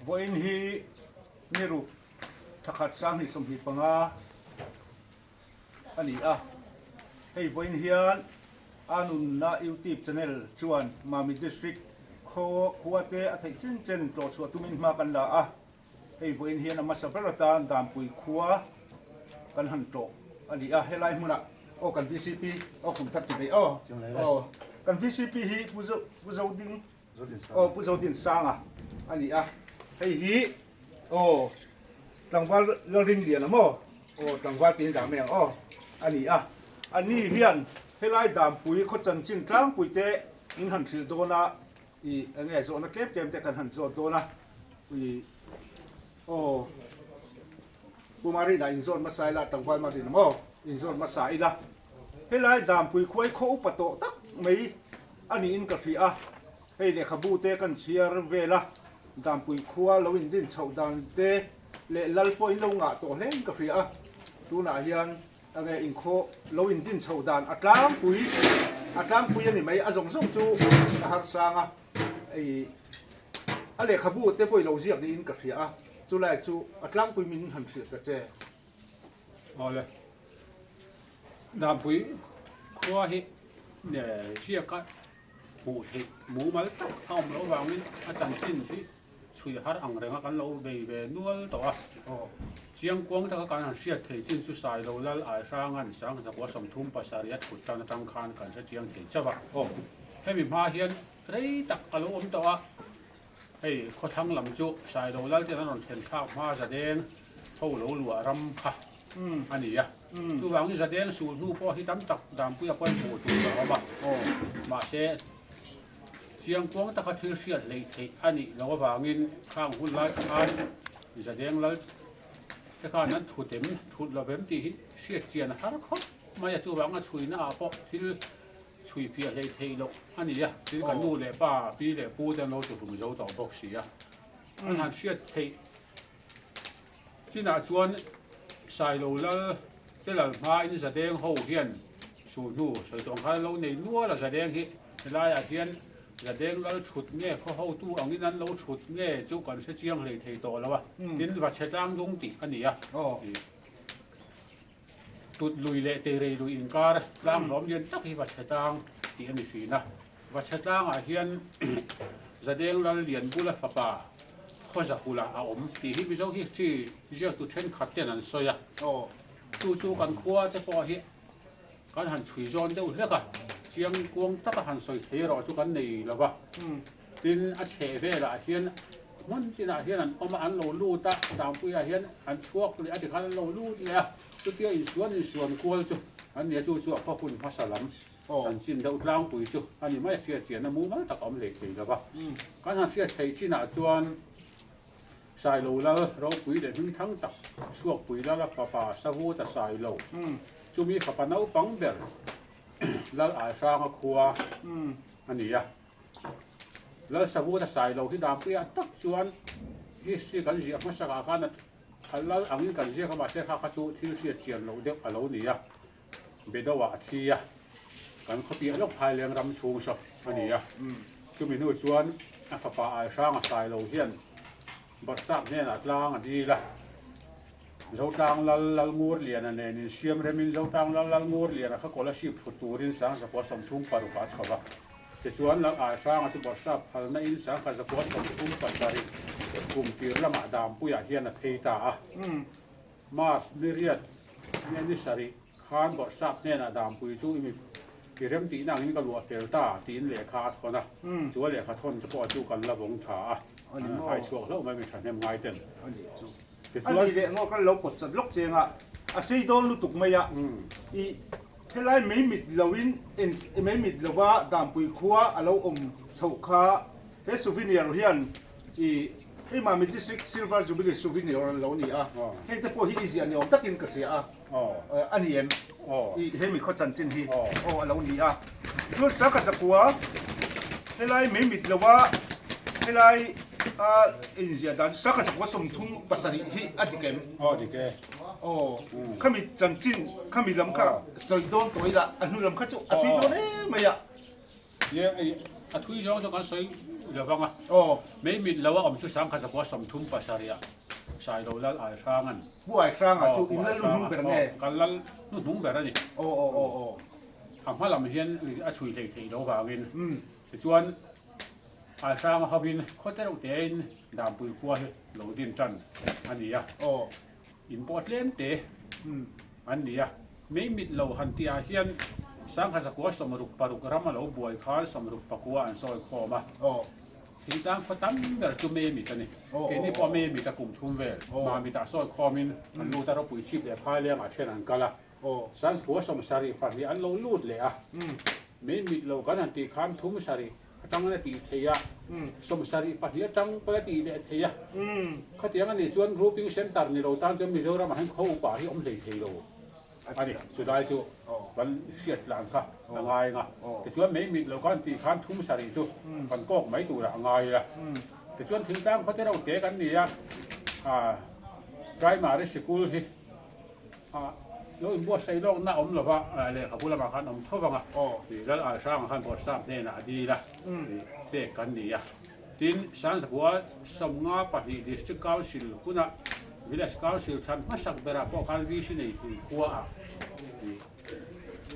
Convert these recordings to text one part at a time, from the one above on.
voin hi niru thakhat sang hi som hi panga ani a hei voin hian anun na YouTube channel chuan Mami District kho khuate a thei chen chen tlo chu tumin ma kan la a hei voin hian ama sabratan dam pui khuwa kan han tlo ani a helai muna o kan VCP o kum that chi be o kan VCP hi puzo ding o puzo din sang a ani a hei hi o tangwal lo ring lian mo o tangwal tin da meng o ani a ani hian helai dam pui kho chan chin tlang pui te in han thil do na I nge zo na kep kem te kan han zo do na i o pumari na in zon masai la tangwal ma din mo in zon masai la helai dam pui khoi kho pato tak mai ani in ka fi a hei le khabu te kan chiar vela dam pui khuwa lo in din chau dan te le lal po in lo nga to hleng ka fi a tu na hian ange in kho lo in din chau dan atlang pui ani mai a zong zong chu a har sanga ai a le khabu te poi lo ziak ni in ka fi a chu lai chu atlang pui min han thri ta che ole dam pui khua hi ne chia ka mu mal ta khom lo wang min a chan chin thi chui har ang renga kan lo be nual to a chiang kwang ta kan han sia thei chin su sai lo lal ai sang an sang sa kwa som thum pasariat khut ta na tang khan kan sa chiang thei chawa hemi ma hian rei tak alo om to a hei kho thang lam chu sai lo lal te nan thlen kha ma za den ho lo lua ram kha ani ya chu wang ni za den su nu po hi tam tak dam pu ya poi mo tu ba ba ma se chiang kwang ta ka thil sia lei thei ani lo wangin khang hun lai an ni za den lal te ka nan thut lo bem ti hi sia chian har kho ma ya chu wang a chui na a po thil chui pia lei thei lo ani ya thil kan nu le pa pi le pu te lo chu hum zo to bok si ya an han sia thei china chuan sai lo la te la ma in za deng ho hian su nu soi tong kha lo nei nuwa la za deng hi la ya hian za deng lal thut nge kho ho tu angin an lo thut nge chu kan se chiang lei thei to lawa tin wa chetang dung ti ani ya tut lui le te rei lui in kar lang lom yen tak hi wa chetang ti ani fi na wa chetang a hian za deng lal lian bula fa pa kho za hula a om ti hi bi zo hi chi je tu then khat ten an soya chu kan khua te po hi kan han chui zon deuh hleka chiang kuang tak han soi the ro chu kan nei lawa tin a che ve la hian mon tin a hian an oma an lo lu ta dam pu ya hian an chuak le a ti khan lo lu le chu tia in suan kual chu an ne chu kho hun ma salam san sin deuh tlang pui chu ani mai sia chian na mu ma tak om le thei lawa kan han sia thei china chuan sai lo la ro pui le hing thang tak suak pui la pa sa vu ta sai lo chu mi kha pa nau pang ber lal a sang a khua ani ya lal sa vu ta sai lo hi dam pia tak chuan hi si kan ji ma sa ka kan lal angin kan ji ka ma se kha chu thil sia chian lo de alo ni ya be do wa thi ya kan kho pi lok phai leng ram chung so ani ya chu mi nu chuan a fa pa a sang a sai lo hian bát sáp nên là lang đi là dấu tang lal ngur liền anh nên xiêm rồi mình dấu tang lal ngur liền là các cô là ship phụ turin sáng sẽ có sắm thùng paru cá chava cái chuan là ai sáng sẽ bát sáp hal na in sáng sẽ có sắm thùng paru cùng kia là mà đam puya hiền là thấy ta mars niriat nên đi sari khan bát sáp nên là đam puy chú im cái rem tí nàng in cái lúa delta tín lệ khát con à chúa lệ khát thôn cho chú cần là vong thả hai chuột lâu mà mình thành em ngay tên ani le ngo kan lo pot chat lok chenga a sei don lu tuk maya I helai mai mit lowin in mai mit lowa dam pui khuwa alo chho kha he souvenir hian I Mami District Silver Jubilee souvenir lo ni a he te po hi easy ani om takin ka ria ani em he mi kho chan chin hi alo ni a lu sa ka chakua helai mai mit lowa helai India dan saka sa wasong thung pasari hi adikem dike kami chanchin kami lamka soidon toila anu lamka chu atui don maya ye athui jong so kan soi เรื่องอ่ะ โอ้ ไม่มีแล้วว่าอมชุดสังขารสกัวสมทุ่มภาษาเรียสายเราแล้วอายช่างอัน ผู้ไอ้ครั้งอ่ะจูอินแล้วลุ่นนุ่งเป็นไง กันแล้วนุ่นนุ่งแบบนี้ โอ้โอ้โอ้โอ้ ทำให้เราเห็นอาชุยเทๆเราบางเงิน อืม ส่วนอายช่างเขาบินเขาจะเราเดินดามปุยขั้วเราดินจันอันนี้อ่ะ โอ้ อินพอร์ตเล่นเตะ อืม อันนี้อ่ะไม่มีเราหันที่อาเฮียนสังขารสกัวสมรุปปรุกรำเราบวยขาสมรุปปกัวอันซอยคอมา โอ้ ทีตั้งเขาตั้งแบบจุเมมีกันนี่เกนี่พอเมมีตะกุ่มทุ่มเวลมามีตาซอยคอมินมันรู้แต่เราปุ๋ยชีพเดี๋ยวพายเลี้ยงอาเช่นนั้นก็ละ โอ้ สันหัวสมสารีปัจจุบันเราลูดเลยอ่ะ อืม ไม่มีเรากันหันตีข้ามทุ่มสารีจังนั้นตีเทีย อืม สมสารีปัจจุบันจังปกติเดีย อืม เขาเตียงอันนี้ส่วนรูปิ้งเซ็นเตอร์นี่เราตั้งจะมีเจ้าเรามาให้เขาอุปาที่อมเลยเทียเราอันนี้สุดท้ายจู่วันเสียดหลังค่ะง่ายนะแต่ส่วนไม่มีเรากันตีข้ามทุ่มสารีจู่มันก็ไม่ตัวละง่ายละ อืม แต่ส่วนถึงตั้งเขาจะเราเตะกันนี่ไรมาได้สกุลที่แล้วอินบัวใส่ลงหน้าอมหรือว่าอะไรเขาพูดมาขันอมเท่าไหร่ โอ้ แล้วสร้างขันบทสร้างเนี่ยนะดีละเตะกันนี่ทีนสันสกัวสมงาปฏิดิสต์ก้าวสิลคุณะวิลาสก้าวสิลทันมาสักเบราพอคันวิชินีขัว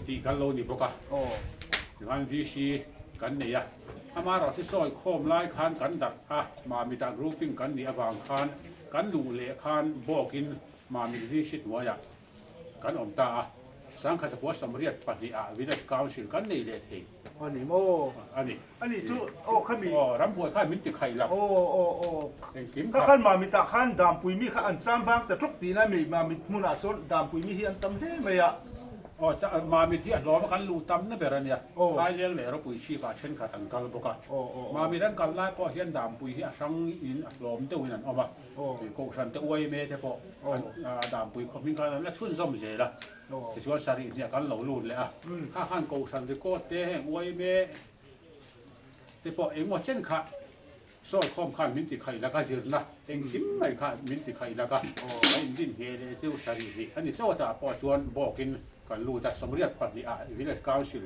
ที่กันโลนี่พวก โอ้ งานวิชีกันเนี่ยอามาเราที่ซอยโคมไล่คานกันดักมามีตากรูปิ้งกันเนี่ยบางคานกันดูเละคานบอกินมามีวิชิตหัวยกันอมตาสังขสกัวสมเรียดปฏิอาวิลาสกาวสิลกันนี่เละเอง อันนี้โม อันนี้ อันนี้จูโอ้ข้ามี อ๋อรำบัวท่านมิตรไข่หลัก โอ้โอ้โอ้ เองกิม ข้าขันมามีตาขันดามปุยมีข้าอันซ้ำบ้างแต่ทุกทีนะมีมามีมุนาสนดามปุยมีที่อันตำเท่ไหมอะ อ๋อมามีที่ล้อมากันลูตำนั่นเป็นอะไรเนี่ยไล่เลี้ยงเลยเราปุ๋ยชีบาเช่นขัดตังกันปกติ โอ้โอ้ มามีด้านกันไล่พอเฮียนดามปุ๋ยที่ช่างอินล้อมเต้าวินันออกมา โอ้ โกชันเต้าอวยเมย์เทปดามปุ๋ยเขามีการแล้วชุนซ้ำเสียละ โอ้ ที่ส่วนสารีเนี่ยกันเหลาลูนเลยอ่ะข้าขันโกชันจะโกเต้อวยเมย์เทปเองหมดเช่นขัดซอยข้อมขันมินติไข่แล้วก็ยืนนะเองกิมไม่ขัดมินติไข่แล้วก็ไอ้ดินเฮเลเซลสารีนี่อันนี้โซ่ตาพอชวนบอกกินกันรู้แต่สมเรียกปฏิอาวิเลสกาวซิล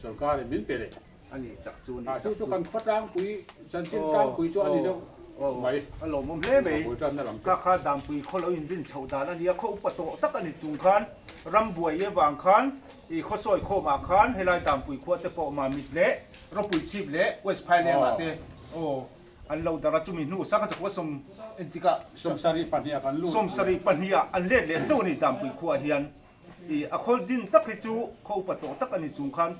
สกาลมินเปเร อันนี้จากจูน สู้กันคัดร่างปุ๋ยสันสินร่างปุ๋ยส่วนอันนี้เดียว โอ้ ไม่ อารมณ์มันเล่ไหม ปุ๋ยจันทร์นั่นหลัง ข้าข้าดามปุยคนเราอินดินชาวดานั่นเนี่ยเขาอุปโตตักอันนี้จุงคันรำบวยเยวางคันอีเขาซอยโคมาคันให้ไล่ดามปุยขวดจะปอมามิดเละเราปุยชีพเละเวสไพเละมาเตโอ้อันเราดาราจุมินูสักจะว่าสมเอ็นติกะ สมสารีปัญญากันลูก สมสรีปัญญาอันเล่เละเจ้านี่ดามปุยขวดเฮียนอีอคนดินตักให้จูเขาอุปโตตักอันนี้จุงคัน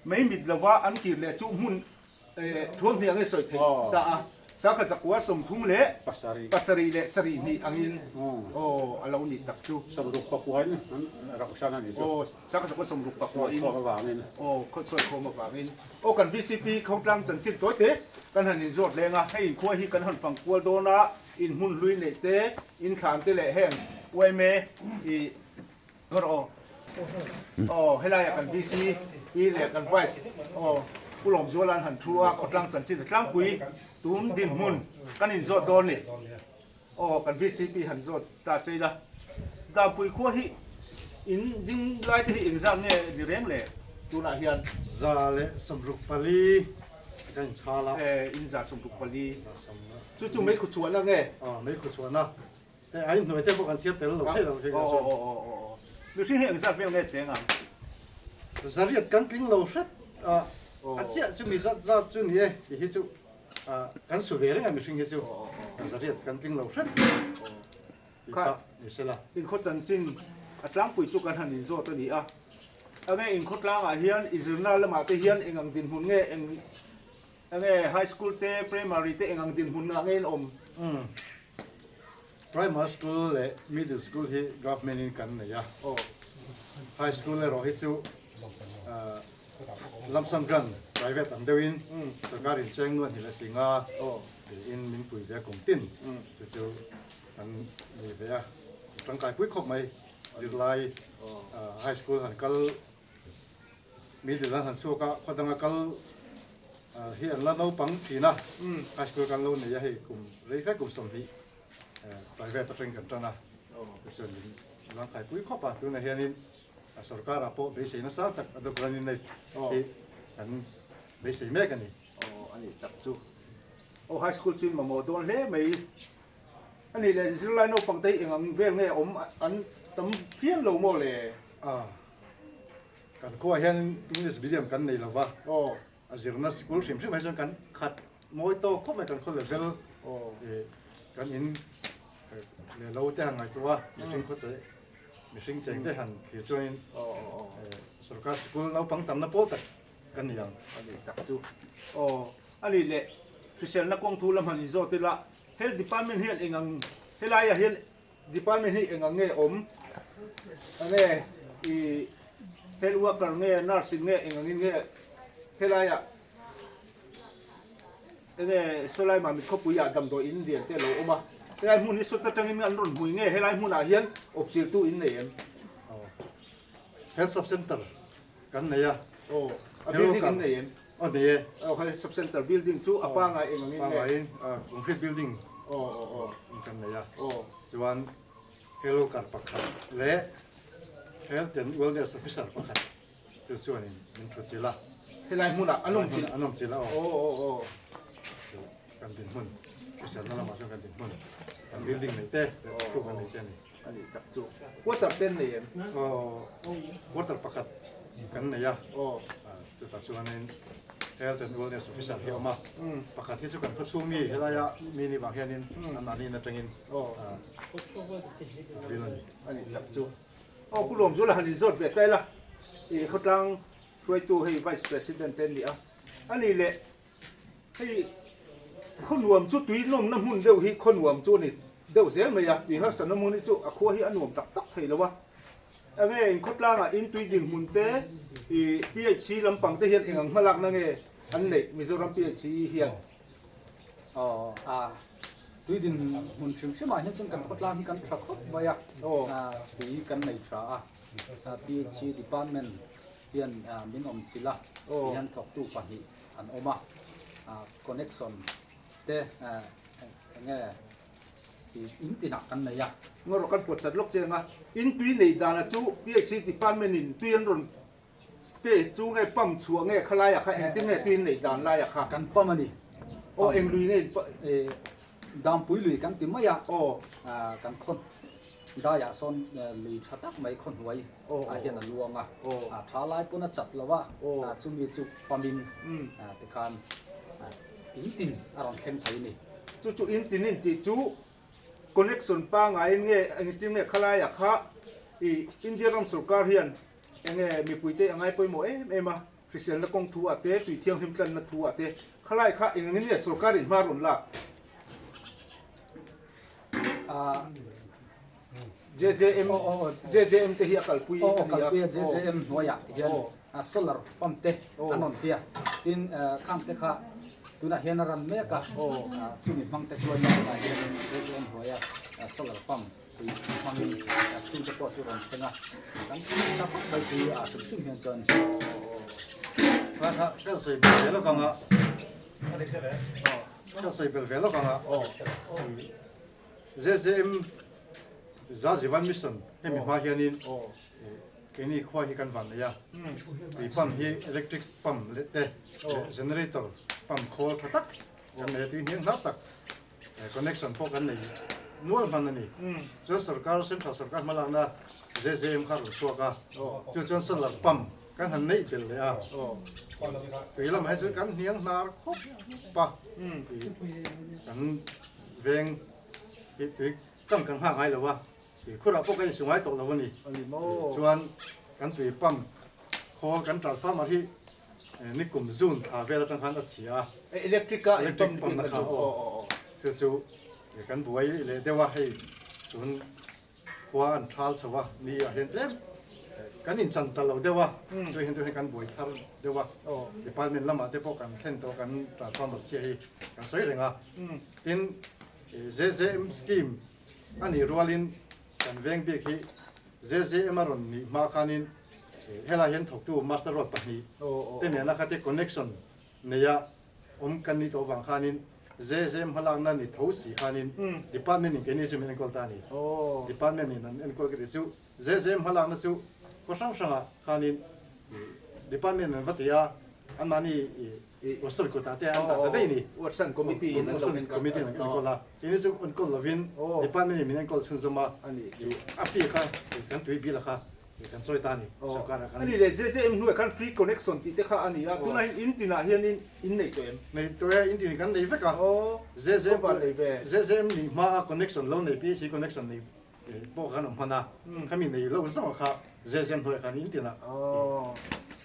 ไม่มิดละว่าอันกี่เละจูมุนทวงเนี่ยไงสวยถึงแต่สักจะว่าสมทุ่มเละ ปัสสารี ปัสรีเลสรีนี่อังอินโอ้อารมณ์นี่ตักจู สมรุปปะกวนนั้นเราชนะนี่ โอ้สักสักว่าสมรุปปักหัวอิน พอวางนี่ โอ้คนสวยโคมาฝากอินโอ้กัน VCP เขาตั้งจันจิตตัวเตะกันหันอินรวดแรงอ่ะให้อินขั้วฮีกันหันฝั่งกัวโดนะอินหุ่นลุยเละเตะอินขามเตะเละแห้งไวเมอีก็รอโอ้ให้ได้กัน VCP เละกันไว้โอ้ผู้หลงชัวรันหันทัวเขาตั้งจันจิตตั้งปุยตูนดินมุนกันอินรวดโดนนี่โอ้กัน VCP หันรวดตาใจละดาวปุยขั้วฮีอินดิ้งไล่ที่อินซังเนี่ยดิเร่งเลยตูน่าเฮียน Zale Samruk Pali kan sala อินซาสมบุกปลี samna จู่ๆไม่ขุดชวนแล้วไง mai khuswana te ai noi te bokan siap tel lo te lo ke โอ้ so โอ้โอ้โอ้ดูที่เห็นซักเป็นไงเจ๋งอ่ะ zariat kan kling lo shat a chia chu mi zat zat chu ni e hi chu kan su ve renga mi hring hi chu zariat kan kling lo shat ka ni sela อินโคจันซินอัตลังปุยจุกันหันอินโซตัวนี้อ่ะอันนี้อินโคตลังอ่ะเฮียนอิสราเอลมาเตเฮียนเอ็งอังดินหุ่นเงี้ยเอ็งอันนี้ไฮสคูลเตพรีมารีเตเอ็งอังดินหุ่นอ่ะเงี้ยอม primary school le middle school hi government in kan ne ya โอ้ high school le ro hi chu lamsam gran private am dewin sarkarin chengnuan hi la singa โอ้ in min pui ve kum tin chu chu an ni ve ya tang kai pui khop mai dirlai high school han kal middle han su ka khodanga kal hi an la no pang thina high school kan lo ne ya hi kum rei fa kum som hi private ateng kan tana chu lang kai pui khop pa tu na hianin sarkar apo be sei na sa tak adu kranin nei hi an be sei me kan ni โอ้อั อันนี้จับจูโอ้ไฮสคูลจีนมาโมตัวเล่ไม่อันนี้เลยสิไลโนปังเตยเองเวงเนี่ยอันตำเพี้ยนโลโมเลย กันขั้วเห็นอิงลิสวิดีโอกันในละวะ โอ้ อาจจะนักสกุลชิมชิมให้จนกันขัดมวยโตก็ไม่กันคนเลเวล โอ้ กันอินเนี่ยเราแต่งไงตัวมีชิงเขาจะมีชิงเสียงได้หันที่ช่วย โอ้โอ้ สุรการสกุลเราปังตำนับโป๊ะกันอย่าง อันนี้จับจูโอ้อันนี้แหละคริสเตียนนักกองทุนละมันอิโซติละเฮลดิพาร์ตเมนต์เฮลเองเฮลายาเฮลดิพาร์ตเมนต์เฮลเองเงี้ยอันนี้อีเฮลวักกันเงี้ยนาร์สิงเงี้ยเองเงี้ยเฮลายาอันนี้สุไลมามิขบุยาดำตัวอินเดียเตโลอมาเฮลายมุนนี่สุดท้ายมีอันรุ่นหุยเงี้ยเฮลายมุนอาเฮียนอบจิลตูอินเนียน เฮลซับเซ็นเตอร์กันเนี่ย โอ้บิลดิ้งอินเนียน อ๋อเนี่ย เอาให้ซับเซ็นเตอร์บิลดิ้งจูอปางไงเองเงี้ย บางวันคอนกรีตบิลดิ้ง โอ้โอ้โอ้ กันเนี่ย โอ้ ส่วนเฮลโลการปักขัดและเฮลเทนเวลเนสออฟฟิเซอร์ปักขัดตัวส่วนนี้มันชุดจีละ เฮลายมุนอ่ะอันนุ่มจิ อันนั้นจีละ โอ้โอ้โอ้ กันเป็นหุ่นพิเศษนั่นละมาส่งกันเป็นหุ่นกันบิลดิ้งในเต้ทุกกันในเต้นี่ อันนี้จับจูว่าตัดเต้นเลย ก็กดตัดปักขัดกันเนี่ย โอ้ จุดตัดส่วนนี้เฮลเทนเวลเนสออฟฟิเซอร์ที่ออกมา อืม ปักขัดที่สุดกันพัสุมีเฮลายะมีนี่บางแห่งนี้อันนั้นนี่นะจังอิน โอ้ บิลนี่ อันนี้จับจูโอ้กูหลงจูละฮันนี่จดเบียดใจละอีเขาตั้งช่วยตัวให้ vice president เต้นดิอ่ะอันนี้แหละให้คนรวมจุดตุยนมน้ำหุ่นเดียวให้คนรวมจูนี่เดียวเสียไหมอ่ะดีฮะสนมุนจูอ่ะขั้วให้อันรวมตักตักไทยแล้ววะอันนี้เขาตั้งอ่ะอินตุยดิ่งหุ่นเต้อีพี่ไอชีลำปังเตเฮียนเองมาลักนั่งเออันนี้มิโซรัมพี่ไอชีเฮียน tuy din mun shim shima hin chen kan khotla hi kan thakot baya tui kan nei tra PhD department hian min om chila hian thok tu pahi an oma connection te nge in tina kan nei ya งอกันปวดจัดลกเจงอ่ะอินตุยในดานะจูพี่ไอชีที่ปานเมนินตุยนรนเป้จูไงปั๊มชัวไงขลายอ่ะค่ะเองที่ไงตุยในดานลายอ่ะค่ะ kan pamani โอ้เอ็งลุยเนี่ย dam pui lui kan timaya โอ้ kan khon da ya son lui thatak mai khon huai hian an luanga thalai puna chat lawa chumi chu pamin te khan in tin aron khem thai ni จู่อินตินินติจู่คอนเนคชั่นป้าไงเงี้ยเอ็งที่ไงขลายอ่ะค่ะอีอินเดียรัมสุการเฮียนเอ็งมีปุยเตะไงปุยโมเอ็มคริสเตียนละกงทัวเตะตุยเที่ยงหิมกันนะทัวเตะขลายค่ะเอ็งนี่เนี่ยสุการินมารุนละJJM JJM เตะเฮียกัลปุย kan pe JJM noya hian solar pump te anon tia tin khang te kha tuna henaran meka chumi mang te chuan na hian JJM noya solar pump tui mang chim te po chu ron tenga kan ta pak bai tu chum chum hian chon ว่าถ้าก็ใส่เบลแล้วกันอ่ะก็ใส่เบลแล้วกันอ่ะJJM ซาจิวันมิสซันให้มีมาเฮียนินนี่ควายกันวันเลยอ่ะมีปั๊มฮีอิเล็กทริกปั๊มเล็ดเต้เจเนเรเตอร์ปั๊มโคลทักกันเลยที่นี่นับตักคอนเนคชั่นพวกกันเลยนวลมันนี่ส่วนสุรการเซ็นทรัลสุรการมาลังนะ JJM ข้ารู้ชัวร์กันส่วนสลับปั๊มกันหันนี่เป็นเลยอ่ะตีละไม่ส่วนกันเฮียงนาร์คบปะกันเวงตีตั้งกันห่างไงหรือวะคุณเราพวกกันสมัยตกแล้ววันนี้ส่วนกันตีปั๊มคอกันจัดฟ้ามาที่นี่กลุ่มซูนเวลาตั้งหันอัดเสีย อิเล็กทริกปั๊มนะครับจู่ๆกันบวยเลยเดี๋ยวว่าให้ส่วนควานทรัลสวะนี่เห็นเต็มกันอินสันตลอดเดี๋ยวว่าช่วยเห็นกันบวยทรัลเดี๋ยวว่าดีพาร์ตเมนต์ละมาเดี๋ยวพวกกันเห็นตัวกันจัดฟ้ามาเสียกันสวยเลยอ่ะทีนJJM scheme อันนี้รัวลินกันเวงเบียกี JJM มารุนนี่มาคันินเฮลาเห็นถกตู้มาสเตอร์รถปะนี่แต่เนี่ยนะครับที่ connection เนี่ยกันนี่ตัววังคันิน JJM พลังนั้นนี่ทศคันิน department นี่แค่นี้จะมีคนตานี่ department นี่นั่นเอ็นก็คือจู่ JJM พลังนั้นจู่ก็ช่างช่างคันิน department นั้นวัดยา อันมานี่วัสดุกุตาเตอันแต่ได้นี่ วัดสันคอมมิตี้นั่น วัส เรา ดุ เป็น คอมมิตี้นั่นก็ละทีนี้สุอันก็ละวินที่ปั้นนี่มีนั่นก็ซึ่งสมา อันนี้ อัพที่ค่ะกันตุยบีละค่ะกันซอยตานี่สกัดกัน อันนี้เลยเจ๊หน่วยกันฟรีคอนเนคชั่นที่เจ้าอันนี้อ่ะคุณนายอินติน่ะเฮียนี่อินในตัวเอง ในตัวอินทีกันในเฟกอ่ะ โอ้ เจเจมีมาคอนเนคชั่นแล้วในพีซีคอนเนคชั่นในพวกกันออกมานะขมิ้นในเราสมัครค่ะเจตัวกันอินทีน่ะ โอ้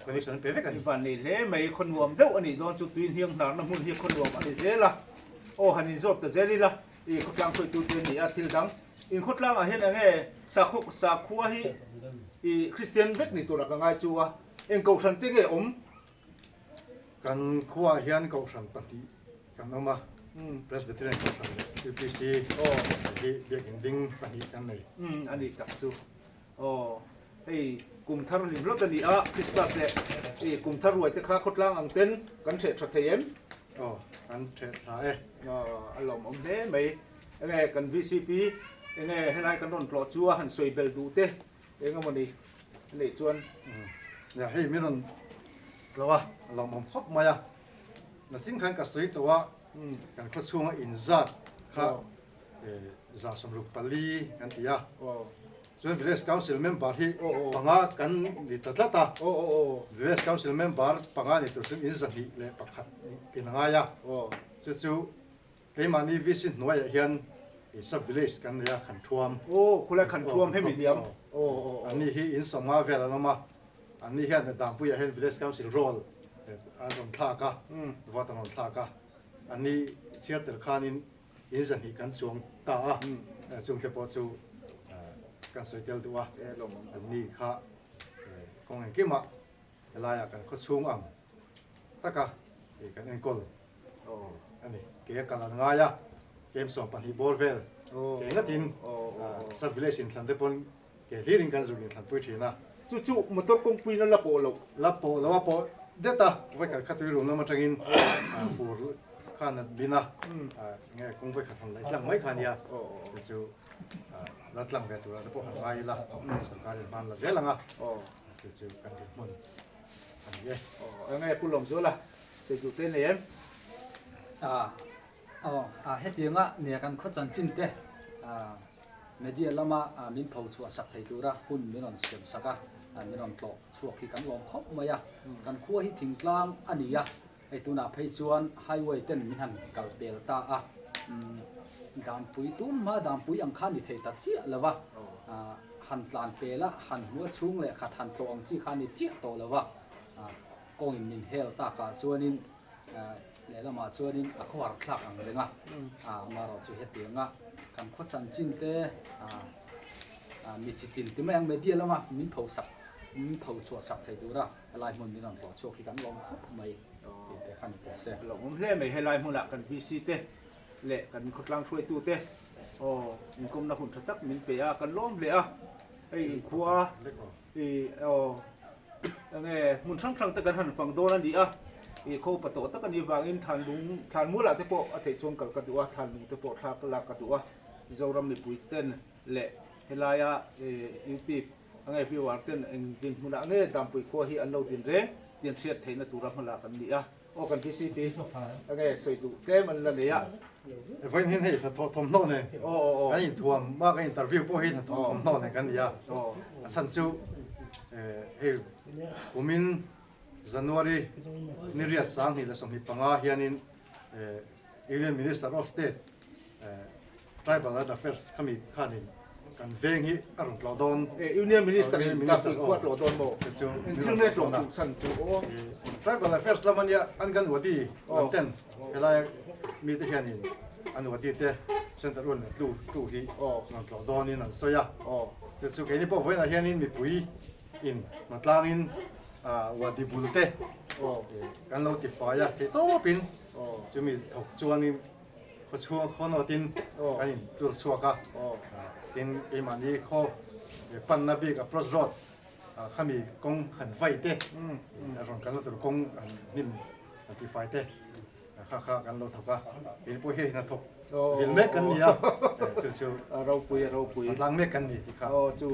คอนเนคชั่นเป็นเฟกกัน อีวันนี้เลยไม่คนรวมเท่าอันนี้โดนจุดตีนเฮียงหนาน้ำมันเฮียคนรวมอันนี้เจ๊ละโอ้ฮันนี่จบแต่เจ๊นี่ละอีคนกลางเคยตัวเจนี่อาทิตย์ดังอีคนกลางอ่ะเห็นอะไรสักขัวฮีอีคริสเตียนเวกนี่ตัวละก็ง่ายจัวเอ็งเก่าทันเตเกอม กันขัวเฮียนก็สันปฏิกันออกมาเพรสเบเทเรนก็สันยูพีซีโอ้ที่เบียกินดิ้งปฏิกันใน อันนี้ตักจูโอ้ไอ้กลุ่มทารุณรถกันนี่อ่ะคริสต์มาสเนี่ยไอ้กลุ่มทารวยจะฆ่าคนกลางอังเต็นกันเฉดชัดเทียม โอ้กันเทสาย อารมณ์อมเด้ไม่ไงกัน VCP ไงให้นายกันนนปลอดชัวหันสวยเบลดูเต้เองก็มันนี่นี่ชวน อย่าให้มีนนเราว่าลองมันพบมาอ่ะนั่นสิ่งขันกับสวยตัวกันเขาช่วงอินซัดค่ะจะสมรุปปลีกันที่อ่ะ โอ้ ส่วน Village Council member ที่ปังอากันดิตัดละตา โอ้ Village Council member ปังอานี่ตัวซึ่งอินซัดนี่เลยปักขัดกินง่ายอ่ะ โอ้ จู่ๆที่มันนี่วิสิตหน่วยเฮียนสับ village กันเนี่ยขันท่วม โอ้คุณละขันท่วมให้มีเดียมโอ้ อันนี้ที่อินสมาเวลแล้วมาอันนี้เฮียนต่างผู้ใหญ่เห็น village council role อันนั้นท่ากะวัฒนธรรมท่ากะอันนี้เชื่อแต่ขานินอินสันหิกันช่วงตาช่วงเทปจูกันสวยเดียวตัวอันนี้ข้าคงเห็นกี่มาลายกันเขาช่วงอ่ำตะกะกันเอ็นกอล โอ้ อันนี้เกี่ยวกับง่ายเกมส่งปัญหาบอลเวล โอ้ เก่งก็ทินสับวิเลสินทันเตปนเกี่ยลีริงกันสุกินทันปุยทีนะ จู่ๆมันต้องกงปีนั่นละโปโล แล้วพอแล้วว่าพอเด็ดตาไว้กับขัดตุยรุ่งแล้วมาจังอินฟูข้านัดบินะเงี้ยคงไปขัดทันเลยหลังไม่ขันยาจู่รัดหลังแบบตัวแล้วพอหันไปละสังกัดมันละเสียหลังอ่ะจู่กันที่มันอันนี้ โอ้ไงผู้ลมโซละเสร็จจุดเต้นเลย เฮ็ดยังอ่ะเนี่ยกันเขาจังจินเต้เมเดียละมามินเผาชัวสักไทยตัวละหุ่นมินอนเสียมสักมินอนโตชัวที่กันลองคบมาอ่ะกันขั้วที่ถึงกลางอันนี้อ่ะไอตัวน่ะไปชวนไฮเวย์เต้นมินหันกัลเบลตาดามปุยตุนมาดามปุยอังคารนี่เทตัดเสียแล้ววะหันตานเปละหันหัวชุ่งเลยขัดหันโตอังซีคานี่เสียโตแล้ววะกงมินเฮลตากาชวนินแล้วมาชวนนี่ขวางคลักอังเลยนะมาเราจะเห็ดเดียงอ่ะคำขดสันจินเตมีจิตตินที่ไม่ยังไม่ดีแล้วมามินเผาสักมินเผาชัวสักไทยดูละลายมันมีน้องต่อโชว์ที่กันลองคบไม่แต่ขันแต่เสีย หลงผมเล่ไม่ให้ลายมึงละกัน VCT เละกันคนกลางช่วยตู้เต้โอ้มินกรมนักหุ่นสตักมินเปียกันล้มเลยอ่ะไอ้ขวาไอ้ไงมุนช่างๆตะกันหันฝั่งโดนนั่นดีอ่ะอีโคปะโตตะกันยี่วางอินทานลุงทานมูละเตปอเทชงกับกระดูทานลุงเตปอทากลากระดูเจ้ารำในปุยเต้นเละเฮลายายูทีปไงพี่วางเต้นเองดินมุละไงตามปุยขั้วฮีอันเราดินเร่ดินเสียดเทนตุรำมาละกันดีอ่ะโอ้กันพี่ซีพีไงสวยตุเต้มันละเลยอ่ะ ไว้นี่ให้ถ้าทอมโน่เนี่ย โอ้ ไอ้ท่วมมากไอ้อินเตอร์วิวพวกให้ถ้าทอมโน่เนี่ยกันดีอ่ะสันซูผมมินJanuary ni ria sang ni la som hi panga hianin Union Minister of State Tribal Affairs kami khanin kan veng hi arun tlaudon Union Minister ta pi kwat lo don mo internet lo tu san tu o Tribal Affairs lamania an kan wadi ten helai mi te hianin an wadi te center un tu hi an tlaudon in an soya chu ke ni po voina hianin mi pui in matlangin wadi bulte kan notify ya te to pin chumi thok chuanin kho chuang khono tin kanin tur suaka tin e mani kho pan na bi ka pros road khami kong khan vai te ron kan tur kong nim notify te kha kan lo thoka in po he na thok vil me kan ni ya chuเราปุย lang me kan ni ti kha chu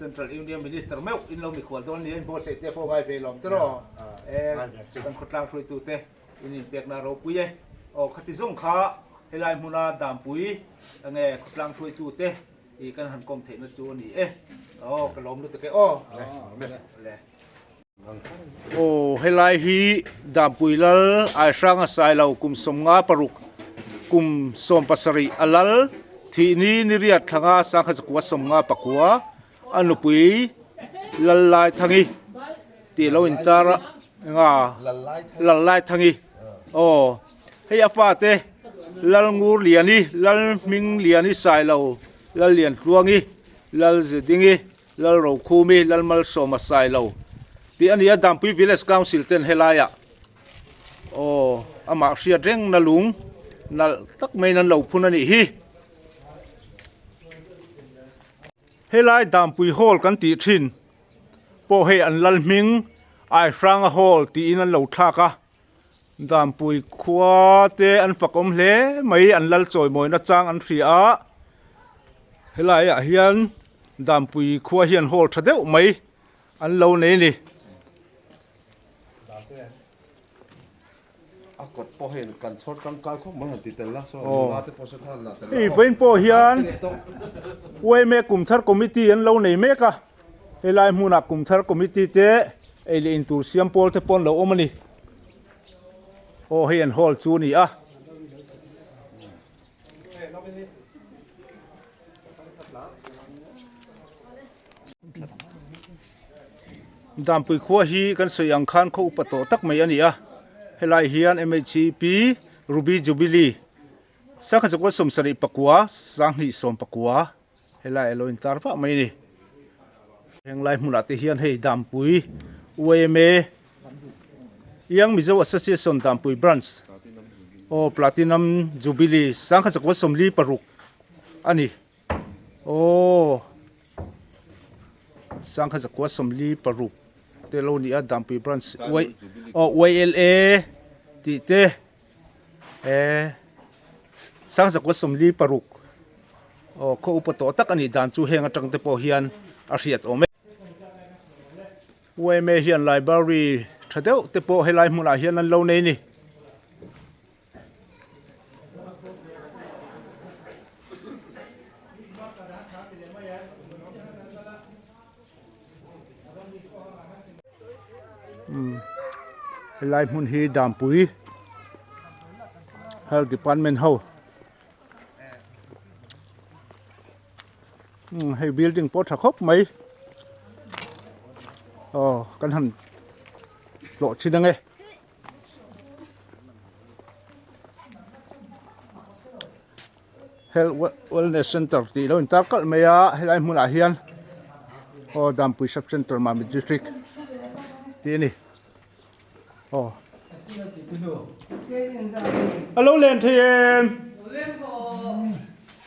Central Union Minister meu in lo mi khwal don ni en bo se te fo gai ve lom tro kan khotlang soi tu te in pek na ro pui e o khati zong kha helai muna dam pui ange khotlang soi tu te i kan han kom the na chu ni e o kalom lu te ke o le o helai hi dam pui lal ai ranga sai lo kum som nga paruk kum som pasari alal thi ni riat thanga sang kha zakwa som nga pakua anu pui lalai thangi ti lo in tara nga lalai thangi o hei afa te lal ngur liani lal ming liani sai lo lal lian hluangi lal zedingi lal ro khumi lal mal soma sai lo ti ania dampui village council ten helaya o ama ria reng na lung na tak mai nan lo phun ani hi helai dampui hall kan ti thin po he an lal ming ai franga hall ti in an lo thaka dampui khwa te an fakom hle mai an lal choi moi na chang an thria helai a hian dampui khwa hian hall thadeu mai an lo nei ni cột po hiện cần sốt trong cái khúc mà hẳn tịt lá so mà tới po sát than là ei vein po hian we me kum thar committee an lo nei me ka helai hmuna kum thar committee te ei le in tur siam pol te pon lo omani o hian hall chu ni a dampui khwa hi kan sei ang khan kho upato tak mai ani a helai hian MHP Ruby Jubilee sakha chakwa somsari pakua sanghi som pakua helai eloin tarfa mai ni henglai hmuna te hian hei dampui UMA Young Mizo Association dampui branch o Platinum Jubilee sangha chakwa somli paruk ani o sangha chakwa somli paruk te lo ni a dampui branch YLA ti te sang zakwa somli paruk o ko upato tak ani dan chu henga tang te po hian a riat ome we me hian library thadeu te po helai hmuna hian an lo nei ni helai hmun hi dampui health department ho hei building po thakop mai kan han lo chinange health wellness center ti lo in tarkal maya helai hmun a hian o dampui sub center Mami district ti ni alo lên thì em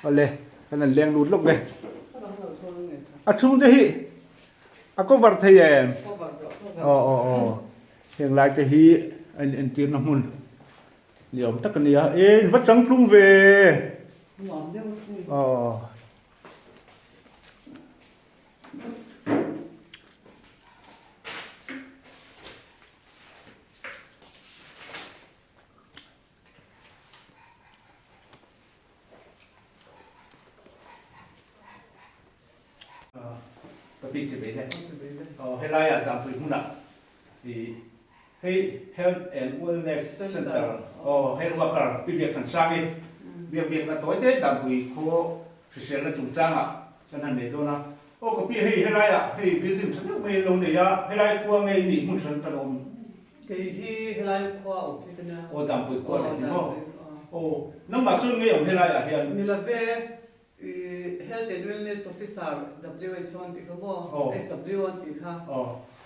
lên cái này lên lút lúc đây chung thế hi có vật thì em hiện lại thì hi anh tiền nó mun liệu tất cả này vắt trắng plung về cái pin chỉ về thế, hay là ở đàm phơi huna, thì hay health and wellness center, health worker, việc khẩn sang đi, việc là tối tết đàm phơi khu sẽ là chúng trang ạ, cho nên để cho nó, cái pin hay là hay ví dụ như mấy lâu này hay là khu ngay nỉ muốn sân tận ôm, cái hay là khu ở cái nào, đàm phơi khu này thì nó, nó mà chưa nghe ông hay là hiện, mình là về Health and Wellness Officer WHO thì có bộ SW thì ha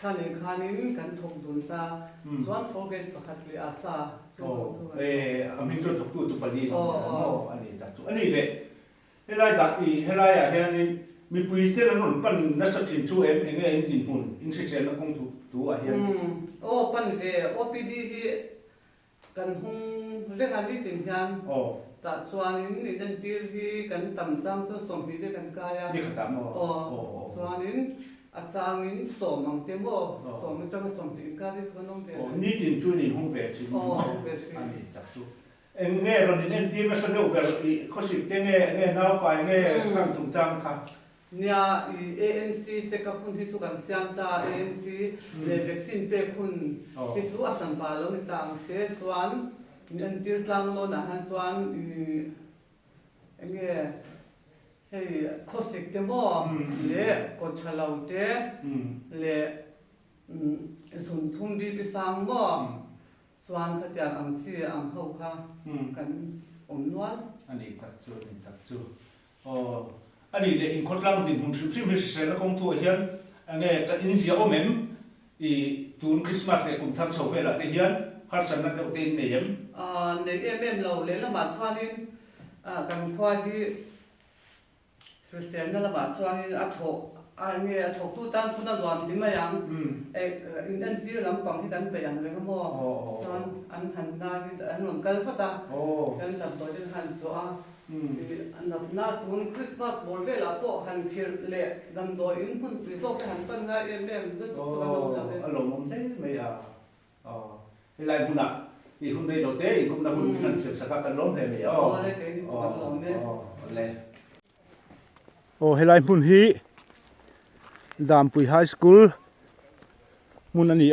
khăn này kan thong dun ta John Forget pakhat li asa amin to tu pali no ani ta tu ani le helai da I helai a hian mi pui te ron pan na sakin chu em enge en tin hun in se chen na kong tu a hian pan ve OPD hi kan hung le han di tin hian ta chuanin ni dan tir hi kan tam sang so som hi de kan kaya ni khatam chuanin อาจารย์มินสมมังเต็มบ่สมมันจะสมติการที่สนองเต็ม นี่จริงจุนี่ห้องเวทีอันนี้จับจุเงี้ยเราเนี่ยที่มาแสดงแบบเขาสิเงี้ยน้าไปเงี้ยข้างจุงจังค่ะ เนี่ย ANC เช็คกับคุณที่สุกันเสียงตา ANC เลยวัคซีนเปคุณที่สุอัสันปาลงต่างเสียส่วนนันติร์ตังโลนะฮันส่วนเงี้ยเฮ้ยโคสิกเต็มบ่เลยกดฉลาวเตเลยสุนทุมดีพิสังบ่ส่วนขัดอย่างอังซีอังเฮาค่ะกันนวล อันนี้ตักจูอันนี้เลยอินคนล่างดินหุ่นชิมเสร็จแล้วคงทั่วเฮียนอันนี้ก็อินเสียโอเมมจูนคริสต์มาสเนี่ยกุมทักโชว์เวลาที่เฮียนฮัตสันนั่นจะตีนเนี่ยมในเอ็มเราเลยละบาทส่วนนี้กันพอที่คริสเตียนนั่นละบาทส่วนนี้อันนี้ถกตู้ตั้งคุณนวลที่มาอย่างอินอันที่ลำปังที่กันไปอย่างไรก็บ่ส่วนอันหันหน้าที่อันหลังกันฟัตากันตัดตัวที่หันส่วนอันนั้นน่าตุนคริสต์มาสบอลเวลาพวกหันเชื่อเละดำตัวอินพุ่นปีศาจหันปังง่ายเอ็มด้วยส่วนเราเลย อารมณ์มันได้ไม่เวลาหุ่นอ่ะอีหุ่นได้โดดเตะอีกุมน่ะหุ่นมีนั่นเสียบสกัดกันล้มเลยไม่เลยโอ้เฮลัยหุ่นฮีดามปุยไฮสคูลมุนอันนี้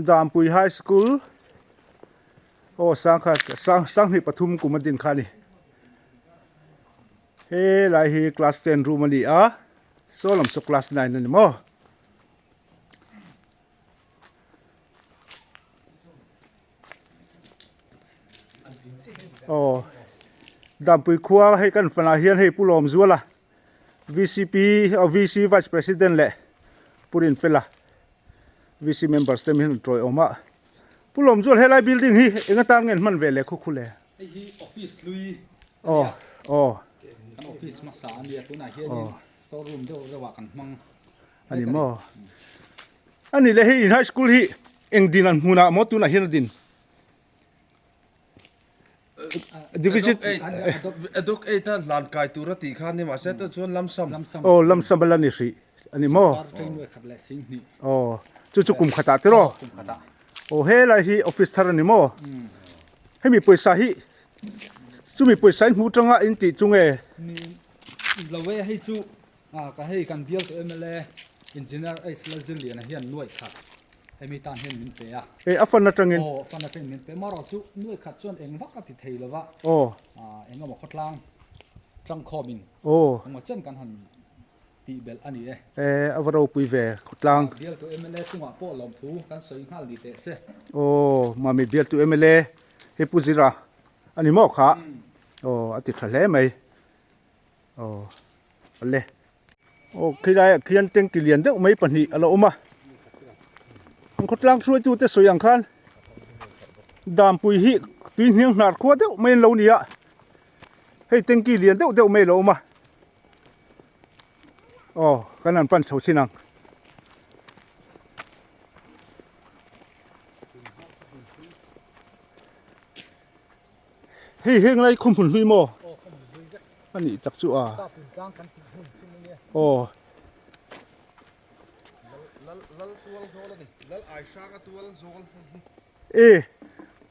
ดามปุยไฮสคูลโอ้สร้างที่ปทุมกุมดินคานี่เฮลัยฮีคลาส10รูมันดีโซลัมสุคลาส9นั่นมั้งโอ้ดามปุยขัวให้กันฟันอาเฮียนให้ผู้ล้อมจัวละ VCP VC Vice President เลยผู้รินเฟล่ะ VC Members เต็มหินตรอยออกมาผู้ล้อมจัวให้ไล่ building ฮีเองก็ตั้งเงินมันเวลเลยคุเลยไอ้ฮีออฟฟิศลุยอออฟฟิศมาสามเดียตัวไหนเฮียนี่สตอร์รูมเดี๋ยวจะว่ากันมั่งอันนี้มั้งอันนี้เลยให้ไฮสคูลฮีเองดินันหัวหน้าหมดตัวไหนเฮียนดินDivision educ 8 lan kai tura ti khan ni ma se to chon lamsam โอ้ลำซัมบลันนี่สิอันนี้มั้งโอ้จุกุมขตาติโรโอ้เฮลัยฮีออฟฟิศทาร์นี่มั้งให้มีปุ๋ยสาฮีจุมีปุ๋ยสายหูจังอ่ะอินติจุงนี่เราเว้ให้จุก็ให้กันเดียวตัวMLA engineer ไอ้สลาซิลีนะเฮียนหน่วยขัดให้มีตานเห็นมินเปียอัฟฟันนัดจังเงินฟันนัดเป็นมินเปียมาเราจุหน่วยขัดส่วนเองวักกับติดเทลวะเองก็บอกขดล่างจังคอมินมาเช่นกันหันตีเบลอันนี้อวเราปุยเวขดล่างเดียวตัวMLAจังหวะป้อลมทูกันสวยงามดีเตะเสมามีเดียวตัวMLAเฮปุจิระอันนี้มั้งค่ะอาทิตย์ทะเลไหมอะไรคือได้คือยันเต็งกิเลียนเด็กไม่ปัญหาอะไรออกมาคนล่างช่วยจูแต่สวยอย่างคันดามปุยฮีตุยเนียงหนาดขวดเด็กไม่เล่าเนี่ยให้เต็งกิเลียนเด็กไม่เล่าออกมากันนั่นปั้นเฉาชินังเฮ้ยอะไรคุมหุ่นหุยโมอันนี้จักจุ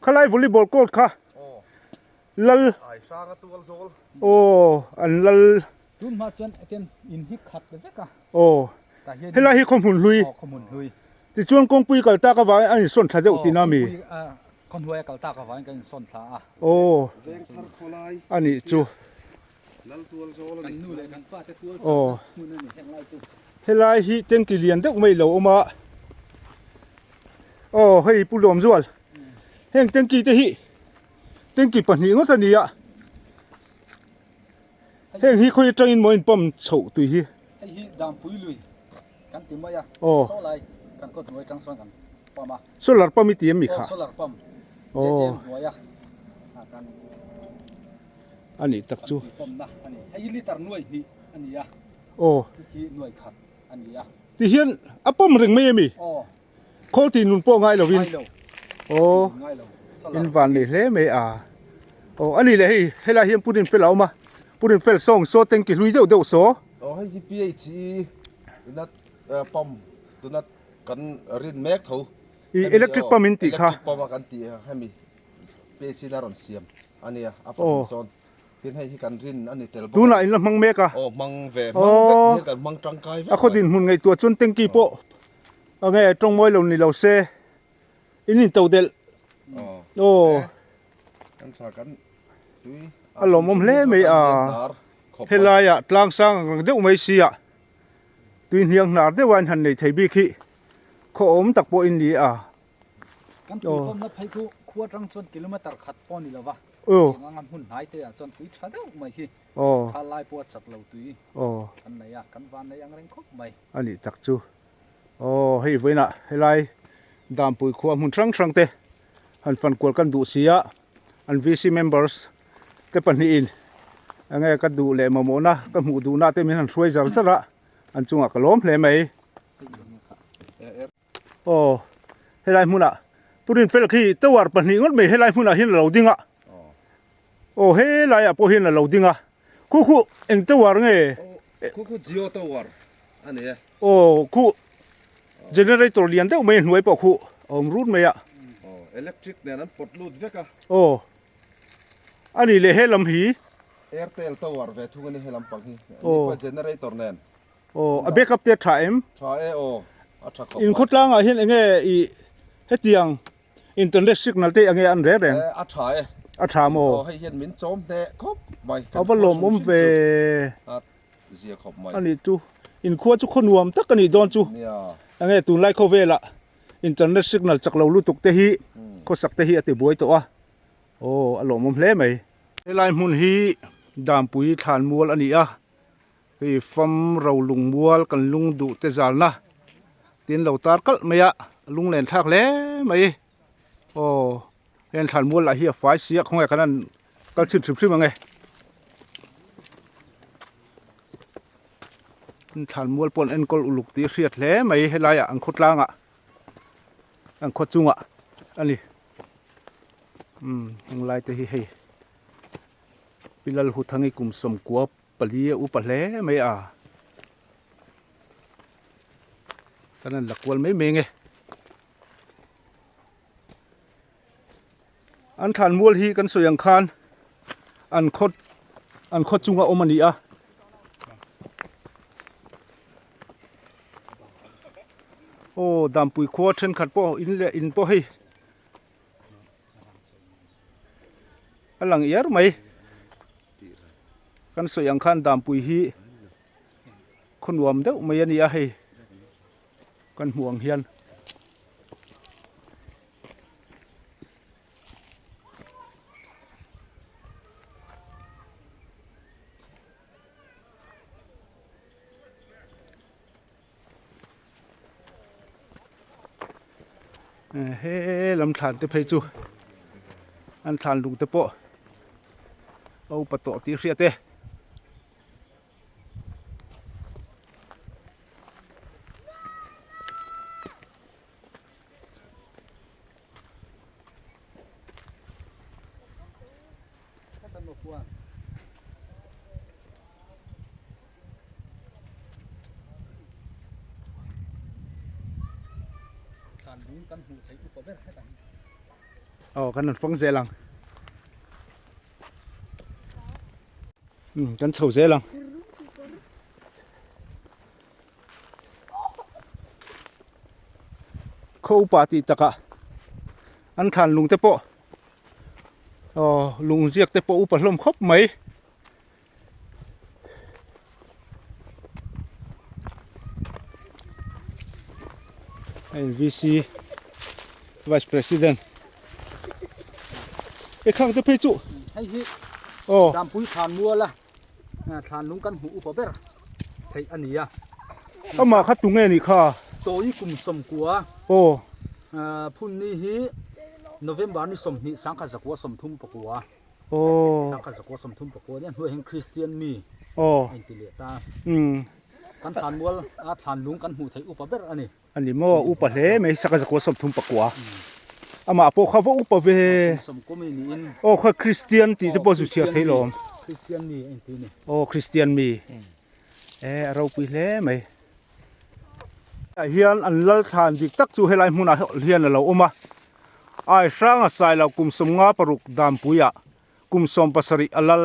ขลายวอลเลย์บอลโค้ชค่ะลัลอันลัลรุ่นมาจนเต็มอินฮิขัดเลยจ้ะค่ะเฮลาฮิคุมหุ่นหุยที่ชวนกงปุยกัลตากะวายอันนี้ส่วนทะเดอุตินามีคนหัวกัลตากะวายกันส่วนทาอันนี้จูเฮลาฮิเต็งกิเลียนเด็กไม่เหลาออกมาเฮ้ยผู้รวมส่วนเฮงเต็งกีเตหิเต็งกีปัญหางั้นสิเนี่ยเฮงฮิคุยจังอินมวยปั๊มโฉตุยฮิไอ้ฮิดามปุยลุยกันติมายะโซไลกันก็ถวยจังส่วนกันปั๊มมาโซลาร์ปั๊มมีเตียมมีค่ะโซลาร์ปั๊มเจหัวยะกันอันนี้ตักจูปั๊มนะอันนี้ไอ้ลิตรหน่วยนี่อันนี้อะที่หน่วยขัดอันนี้อะที่เฮียนปั๊มเร่งไม่มีโคตีนุนโป้ง่ายเหรอวินอินวันนี่เลยไม่ oh ani le hi hela hiam putin fel auma putin fel song so teng ki hlui deuh so oh hei PH nat pom tu nat kan rin mek tho electric pump in ti kha electric pump kan ti hemi PH na ron siam ania apa son tin hei kan rin ani tel tu na in la mang meka oh mang ve kan mang tangkai ve a kho din hun ngai tua chun teng ki po ange trong moi lo ni lo se in tau del oh kan sa kan tui alom om hle mai a helaya tlang sang deuh mai sia tuin hiang nar de wan han nei thei bi khi kho om tak po in ni a กันปีผมนับให้คู่ขั้วตรังจนกิโลเมตรขัดป้อนนี่แล้ววะ oh งามหุ่นหายเตะจนปุ้ยชาเด้อไม่ที่ oh ถ้าลายปวดจัดเหล่าตุย oh กันไหนอะกันวานในยังเร่งคบไม่ ani tak chu oh hei voina helai dam pui khuam hun trang te han fan kol kan du sia an VC members te pan hi in ange ka du le mo na ka mu du na te min han hruai zar zara an chunga kalom hle mai oh helai muna purin fel khi tawar pan hi ngot mai helai muna hin lo dinga oh helai a po hin lo dinga khu eng tawar nge ku jio to war ani oh khu generator lian deuh mai hnuai po khu om rut mai a oh electric ne nan pot lut veka oh ani le helam hi airtel to war ve thungani helam pang hi Oh. ni pa generator nen oh a backup te thaim tha e o atha ko in khotlang a hin enge i hetiang internet signal te ange an re reng atha e a thamo o hai hian min chom te khop mai avalom om ve at zia khop mai ani chu in khuwa chu khonuam tak ani don chu nia ange tun lai kho vela internet signal chaklo lu tuk te hi kho sak te hi ate boi to a oh alom om hle mai helai mun hi dam pui than mual ani a pe fam ro lung mual kan lung du te zal na tin lo tar kal maya lung len thak le mai oh len than mual la hi fai sia khong kanan kal chin thrim thrim ange than mual pon en kol uluk ti riat hle mai helaya ang khotlanga ang khochunga ani ang lai te hi hei pilal hu thangi kum som kwa palia u pahle mai a kanan lakwal mai menge an than mual hi kan soyang khan an khot chunga omani a oh dam pui kho then khat po in le in po hi alang yar mai kan soyang khan dam pui hi khunwam deuh mai ani a hei kan huang hian he lam than te phei chu an than lung te po au pato ti hria te kan nan phong zelang kan chho zelang kho party taka an than lung te po lung riak te po upa hlom khop mai VC Vice President cái khang te phei chu hay hi oh dam pui than mua la than lung kan hu upa ber thei ania ama khat tu nge ni kha toi kum som kwa oh phun ni hi November ni som ni sangkha zakwa som thum pakwa oh sangkha zakwa som thum pakwa nian hu heng Christian mi oh anh ti le ta kan than mua than lung kan hu thei upa ber ani ani mo upa hle me saka ko som thum pakwa ama po khawo upa ve สมกุมนี่อิน o kha Christian ti te po su chia thailom คริสเตียนนี่เองทีนี่ o Christian mi ro pi hle mai hian an lal than dik tak chu helai hmuna hian lo oma ai sanga sai lo kum som nga paruk dam puya kum som pasari alal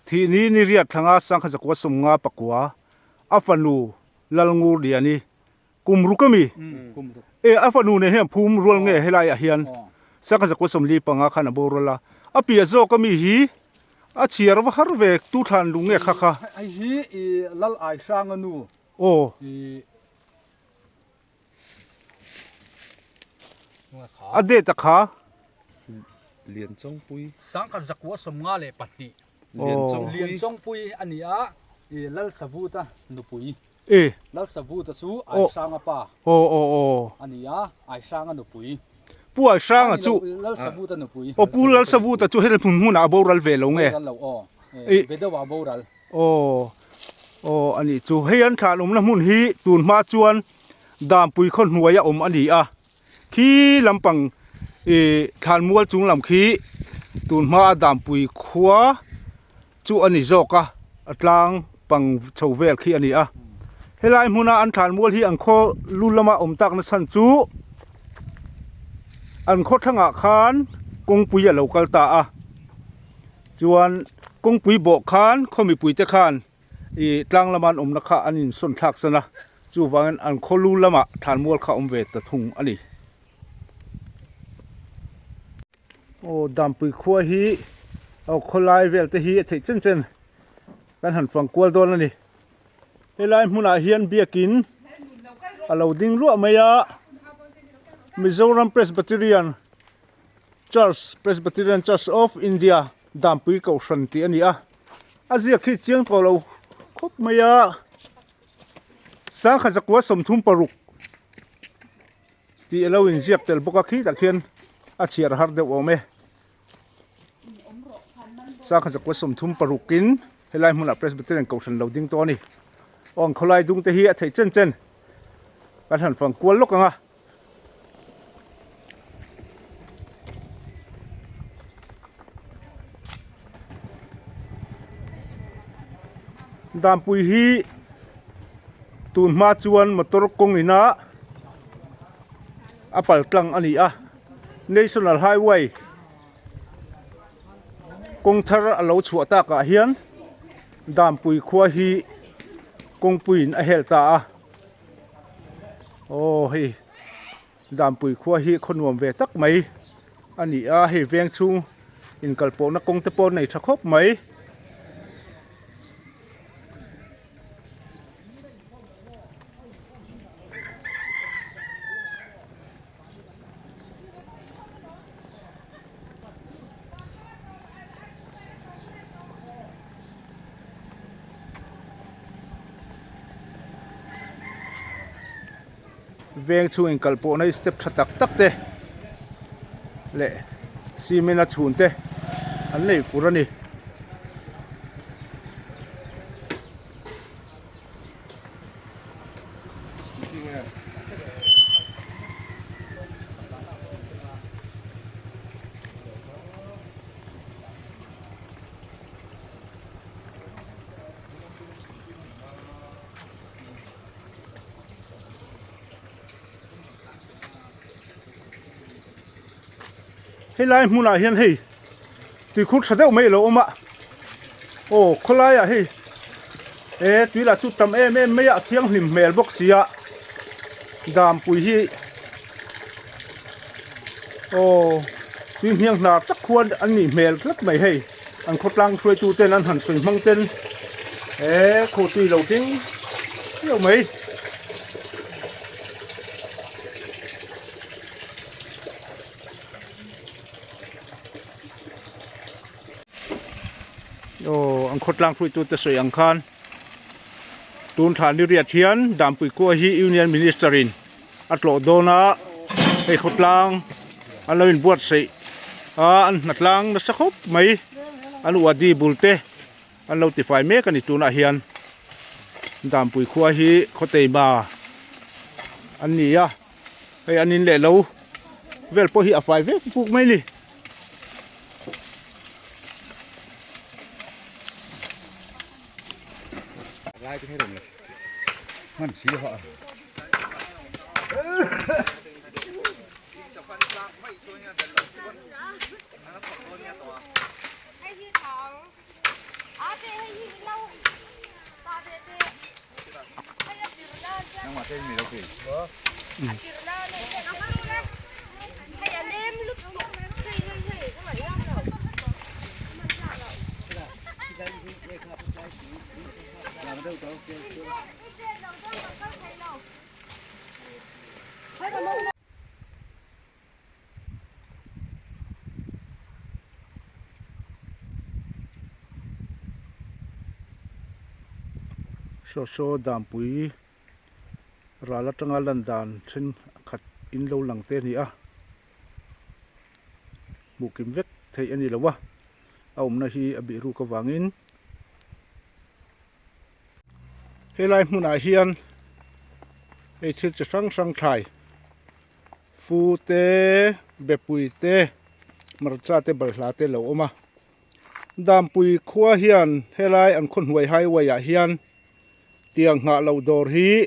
thi ni riat thanga sang kha jakwa som nga pakwa afanu lalngur diani kum rukami กุมรุ afanu ne hem phum rol nge helai a hian อ๋อ sang kha jakwa som li panga khana borala apia zo kami hi a chiar wa har ve tu than lu nge kha kha ไอ้ฮีอีลัลไอช่างนู o อีว่าขา ade ta kha เหรียญจงปุย สังกัดจักวัวสมงาเลยปัตติ เหรียญจง เลี ปุ ยน ย ซงปุยอันนี้อ่ะอีลัลสบูตะนุปุย e ลัลสบูตะซูไอช่างอ่ะป่า o อันนี้อ่ะไอช่างอ่ะนุปุย pu a sang a chu ลัลสบูตะนุปุย o pu lal savu ta chu hel phun huna boral ve lo nge กันเราอ๋อเบดว่าโบราณ โอ้อันนี้จูเฮียนขาลมน้ำมุนฮีตูนมาจวนดามปุยคนหัวยาอมอันนี้อ่ะขี้ลำปังทานมัวจุงลำขี้ตูนมาดามปุยขวาจูอันนี้จอกอ่ะอัตลางปังชาวเวลขี้อันนี้อ่ะเฮลัยมุนาอันทานมัวที่อันโคลุลมาอมตักนัสันจูอันโคทั้งอาคารกงปุยเหล่ากัลตาอ่ะจวนกงปุยโบคานเขามีปุยเตคานตลังละมันอมนักอันนี้ส่วนทักษนะจูวังอันโคลูละมะฐานมัวข้าอมเวตะทุงอันนี้โอ้ดำปุยขัวฮีเอาโคลายเวลตะฮีเถิดเจนกันหันฝั่งกวลโดนแล้วนี่เฮลัยมุนาเฮียนเบียกินเราดิ้งรั่วไม่ยะมิโซรัม Presbyterian Church of India ดำปุยเก่าสันติอันนี้อ่ะอาเซียคิดเชียงตัวเราครบไม่ยะสังขจักว่าสมทุมปรุกที่เราอินเสียบเตลปกขี้ตะเคียนอาเชียร์ฮาร์เดวเมสังขจักว่าสมทุมปรุกกินให้ไล่มุนเพรสบิเตอร์เก่าสันเราดิ้งตัวนี้อ่องเขาไล่ดุงเตหีไทยเจนการหันฝั่งกวนลกอ่ะดามปุยฮีตูนมาจวนมาตรกงนี่นะอปัลกลังอันนี้อ่ะ National Highway กงทาร์เราชัวตากะเฮียนดามปุยขัวฮีกงปุยนอเฮลตาอ่ะโอ้เฮ้ดามปุยขัวฮีคนวมเวตักไหมอันนี้อ่ะเฮเวียงชูอินกัลโปนักกงเตปนในทะคบไหมเวงชูอิงกัลโปในสเต็ปชัดตักเตะเละซีเมนัชูนเตะอันนี้ฟูรันี่ให้ไล่มุนาเฮียนให้ตีคุดเสด็จไม่หรออมะโอ้คนไล่อะให้ตีละจุดทำไม่อยากเที่ยงหิมเมลบกเสียดามปุยฮีโอ้ตีเฮียงหนาตะควรอันนี้เมลลักไม่ให้อันคดลังช่วยจูเต้นอันหันสวยมังเต้นโคตีเหล่าทิ้งเที่ยวไหมโอ้อังคดลังคุยตัวจะสวยอังคารตูนฐานนิเรียเทียนดามปุยกัวฮียูเนียนมินิสเตอรินอัตโลโดนาไอคดลังอันเราอินบวชสิอันนัดลังนัดสักคบไหมอันวัดดีบุลเตอันเราติดไฟเมกันอีตูนอาเฮียนดามปุยกัวฮีโคเตบาอันนี้อ่ะไออันนี้แหละเรา vel po hi a fai ve puk mai ni lai cái đồng này man si ha ให้ที่ถังอ๋อเจ๊ให้ที่เราตาเจ๊ให้ยาติระนาเจ๊ nhưng mà cái gì đâu kì ติระนาเลยเจ๊เอามาดูนะให้ยาเล่มลุกลุกเฮ้ยเฮ้ยเฮ้ยทำไมย่างเรามันย่างเราเจ๊เราต้องมาเข้าใครเราให้มาลง so dam pui rala tanga lan dan thin khat in lo lang te ni a mukim vek thei ani lawa aum na hi abi ru ka wangin helai hmuna hian ei thil chi sang sang thai fu te bepui te marcha te balhla te lo oma dam pui khua hian helai an khon huai hai wa ya hian tiang nga lo dor hi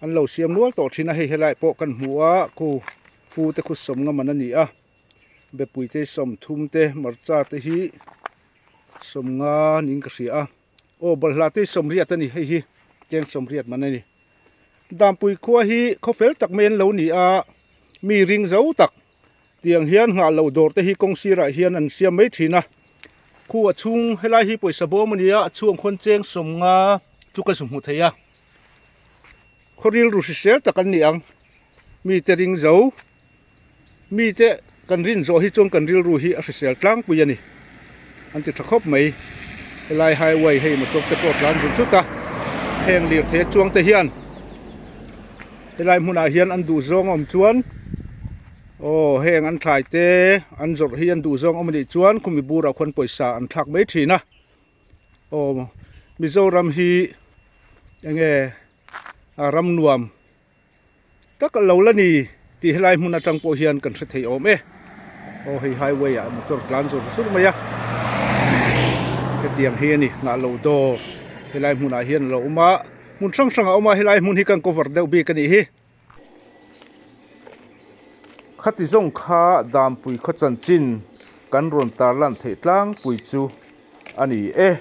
an lo siam nual to thina hei helai po kan hmuwa ku fu te khu som nga man ani a be pui te som thum te marcha te hi som nga ning ka ria a o balhla te som riat ani hei hi keng som riat man ani dam pui khua hi khofel tak men lo ni a mi ring zo tak tiang hian nga lo dor te hi kong sira hian an siam mai thina khu a chung helai hi poisa bo mania chuang khon cheng som nga chu ka sum hu theia khoril ru si sel takan ni ang mi te ring zo mi te kan rin zo hi chung kan ril ru hi a sel tlang pu yani an ti thakop mai helai highway hei ma tok te pot lan run chu ta heng lir the chuang te hian helai hmuna hian an du zong om chuan o heng an thlai te an zor hi an du zong om ni chuan khumi bura khon poisa an thak mai thina o Mizoram hi enge ram nuam tak lo la ni ti helai hmuna tang po hian kan hre thei om e o hei highway a motor plan zo su ma ya ke tiang hi ni nga lo do helai hmuna hian lo ma mun sang sang a oma helai hmun hi kan cover deuh bi kan ni hi khati zong kha dam pui kho chan chin kan ron tar lan thei tlang pui chu ani e